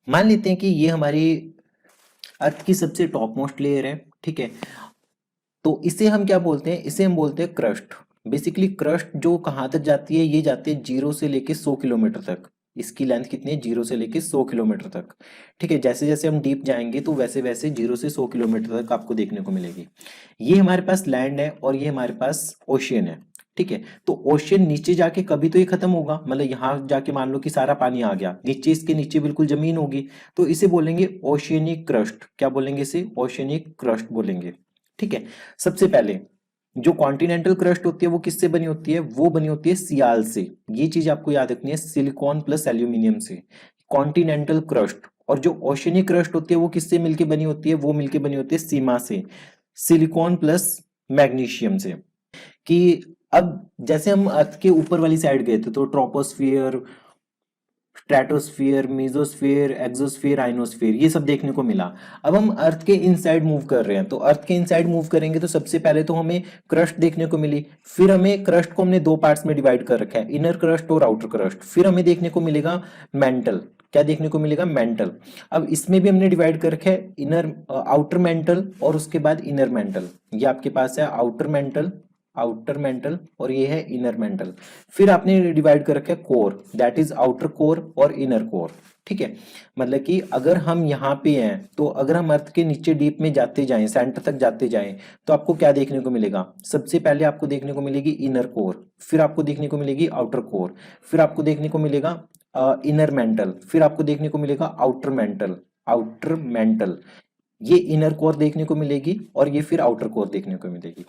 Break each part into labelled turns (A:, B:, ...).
A: मान लेते हैं कि ये हमारी अर्थ की सबसे टॉप मोस्ट लेयर है, ठीक है। तो इसे हम क्या बोलते हैं, इसे हम बोलते हैं क्रस्ट। बेसिकली क्रस्ट जो कहाँ तक जाती है, ये जाती है 0 से लेके 100 किलोमीटर तक। इसकी लेंथ कितनी है, 0 से लेके 100 किलोमीटर तक, ठीक है। जैसे जैसे हम डीप जाएंगे तो वैसे वैसे 0 से 100 किलोमीटर तक आपको देखने को मिलेगी। ये हमारे पास लैंड है और ये हमारे पास ओशियन है, ठीक है। तो ओशियन नीचे जाके कभी तो ये खत्म होगा, मतलब यहाँ जाके मान लो कि सारा पानी आ गया, नीचे इसके नीचे बिल्कुल जमीन होगी, तो इसे बोलेंगे ओशियनिक क्रस्ट। क्या बोलेंगे इसे, ओशियनिक क्रस्ट बोलेंगे, ठीक है। सबसे पहले जो कॉन्टिनेंटल क्रस्ट होती है वो किससे बनी होती है, वो बनी होती है सियाल से। ये चीज आपको याद रखनी है, सिलिकॉन प्लस एल्यूमिनियम से कॉन्टिनेंटल क्रस्ट। और जो ओशनिक क्रस्ट होती है वो किससे मिलके बनी होती है, वो मिलके बनी होती है सीमा से, सिलिकॉन प्लस मैग्नीशियम से। कि अब जैसे हम अर्थ के ऊपर वाली साइड गए थे तो troposphere, stratosphere, mesosphere, exosphere, ionosphere, ये सब देखने को मिला। अब हम अर्थ के इनसाइड मूव कर रहे हैं, तो अर्थ के इनसाइड मूव करेंगे तो सबसे पहले तो हमें क्रस्ट देखने को मिली। फिर हमें क्रस्ट को हमने दो पार्ट्स में डिवाइड कर रखा है, इनर क्रस्ट और आउटर क्रस्ट। फिर हमें देखने को मिलेगा मेंटल। क्या देखने को मिलेगा, मेंटल। अब इसमें भी हमने डिवाइड कर रखा है इनर, आउटर मेंटल और उसके बाद इनर मेंटल। ये आपके पास है आउटर मेंटल, आउटर मेंटल, और ये है इनर मेंटल। फिर आपने डिवाइड कर रखा है core, that is outer core और इनर कोर, ठीक है। मतलब कि अगर हम यहाँ पे हैं तो अगर हम अर्थ के नीचे डीप में जाते जाएं, सेंटर तक जाते जाएं, तो आपको क्या देखने को मिलेगा, सबसे पहले आपको देखने को मिलेगी इनर कोर, फिर आपको देखने को मिलेगी आउटर कोर, फिर आपको देखने को मिलेगा इनर मेंटल, फिर आपको देखने को मिलेगा आउटर मेंटल, आउटर मेंटल। ये इनर कोर देखने को मिलेगी और ये फिर आउटर कोर देखने को मिलेगी।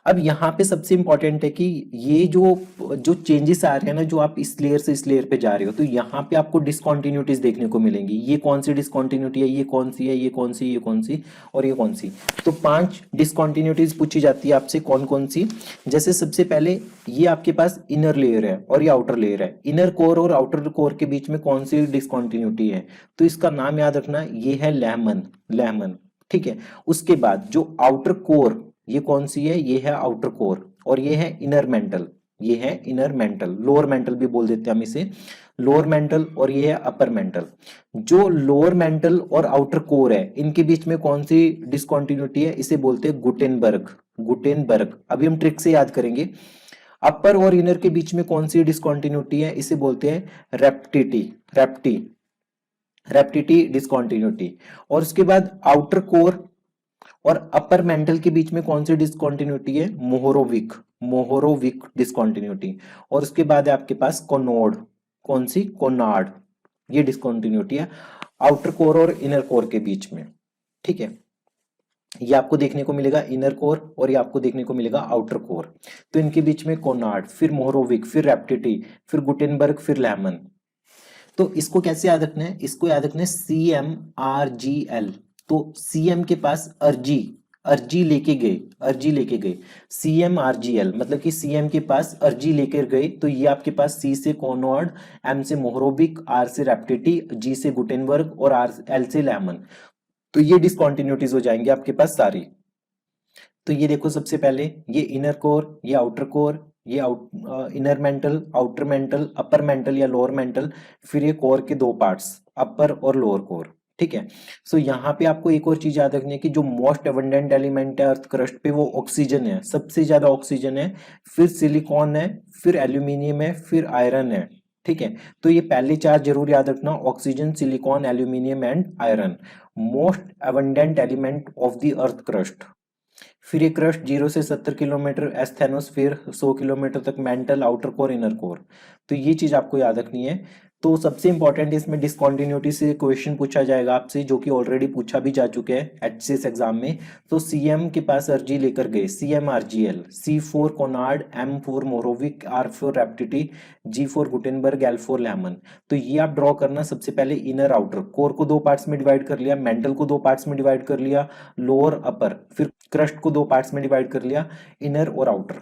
A: अब यहाँ पे सबसे इंपॉर्टेंट है कि ये जो जो चेंजेस आ रहे हैं ना, जो आप इस लेयर से इस लेयर पे जा रहे हो, तो यहाँ पे आपको डिसकॉन्टिन्यूटीज देखने को मिलेंगी। ये कौन सी डिसकॉन्टिन्यूटी है, ये कौन सी है, ये कौन सी, ये कौन सी और ये कौन सी। तो 5 डिसकॉन्टिन्यूटीज पूछी जाती है आपसे, कौन कौन सी। जैसे सबसे पहले ये आपके पास इनर लेयर है और ये आउटर लेयर है, इनर कोर और आउटर कोर के बीच में कौन सी डिसकॉन्टिन्यूटी है, तो इसका नाम याद रखना, ये है लैमन, लैमन, ठीक है। उसके बाद जो आउटर कोर, ये कौन सी है, ये है आउटर कोर, और ये है इनर मेंटल, ये है इनर मेंटल, लोअर मेंटल भी बोल देते हैं हम इसे, लोअर मेंटल, और ये है अपर मेंटल। जो लोअर मेंटल और आउटर कोर है, इनके बीच में कौन सी डिसकॉन्टिन्यूटी है, इसे बोलते हैं गुटेनबर्ग, गुटेनबर्ग। अभी हम ट्रिक से याद करेंगे। अपर और इनर के बीच में कौन सी डिसकॉन्टिन्यूटी है, इसे बोलते हैं रेप्टिटी, रेप्टी, रेप्टिटी डिसकॉन्टिन्यूटी। और उसके बाद आउटर कोर और अपर मेंटल के बीच में कौन सी डिसकॉन्टिन्यूटी है, मोहरोविक, मोहरोविक डिसकॉन्टिन्यूटी। और उसके बाद है आपके पास कोनोड, कौन सी, कोनाड। ये डिसकॉन्टिन्यूटी है आउटर कोर और इनर कोर के बीच में, ठीक है। ये आपको देखने को मिलेगा इनर कोर और ये आपको देखने को मिलेगा आउटर कोर। तो इनके बीच में कोनाड, फिर मोहरोविक, फिर रेप्टिटी, फिर गुटेनबर्ग, फिर लैमन। तो इसको कैसे याद रखना है, इसको याद रखना है CMRGL। तो सीएम के पास अर्जी, अर्जी लेके गए, अर्जी लेके गए, CMRGL, मतलब कि सीएम के पास अर्जी लेकर गए। तो ये आपके पास C से कॉनॉर्ड, M से मोहरोबिक, R से रेप्टिटी, G से गुटेनबर्ग और L से लैमन। तो ये डिसकॉन्टिन्यूटीज हो जाएंगे आपके पास सारी। तो ये देखो, सबसे पहले ये इनर कोर, ये आउटर कोर, ये inner mental, outer mental, upper mantle या लोअर मेंटल, फिर ये कोर के दो पार्ट्स, अपर और लोअर कोर, ठीक है। सो यहाँ पे आपको एक और चीज याद रखनी है कि जो मोस्ट एबंडेंट एलिमेंट है अर्थ क्रस्ट पे वो ऑक्सीजन है, सबसे ज्यादा ऑक्सीजन है, फिर सिलिकॉन है, फिर एल्यूमिनियम है, फिर आयरन है, ठीक है। तो ये पहले चार जरूर याद रखना, oxygen, silicon, aluminium and iron, most abundant element of the earth crust. फिर ये क्रस्ट 0 से 70 किलोमीटर, एस्थेनोस्फीयर 100 किलोमीटर तक, mental, outer core, inner core. तो ये चीज आपको याद रखनी है। तो सबसे इंपॉर्टेंट इसमें डिसकॉन्टिन्यूटी से क्वेश्चन पूछा जाएगा आपसे, जो कि ऑलरेडी पूछा भी जा चुके हैं HCS एग्जाम में। तो सीएम के पास अर्जी लेकर गए, CMRGL, C4 Konrad, M4 मोरोविक, R4 रेप्टिटी, G4 Gutenberg, L4 lamin. तो ये आप ड्रॉ करना, सबसे पहले इनर आउटर, कोर को दो पार्ट्स में डिवाइड कर लिया, मेंटल को दो पार्ट्स में डिवाइड कर लिया, लोअर अपर, फिर क्रस्ट को दो पार्ट्स में डिवाइड कर लिया, इनर और आउटर।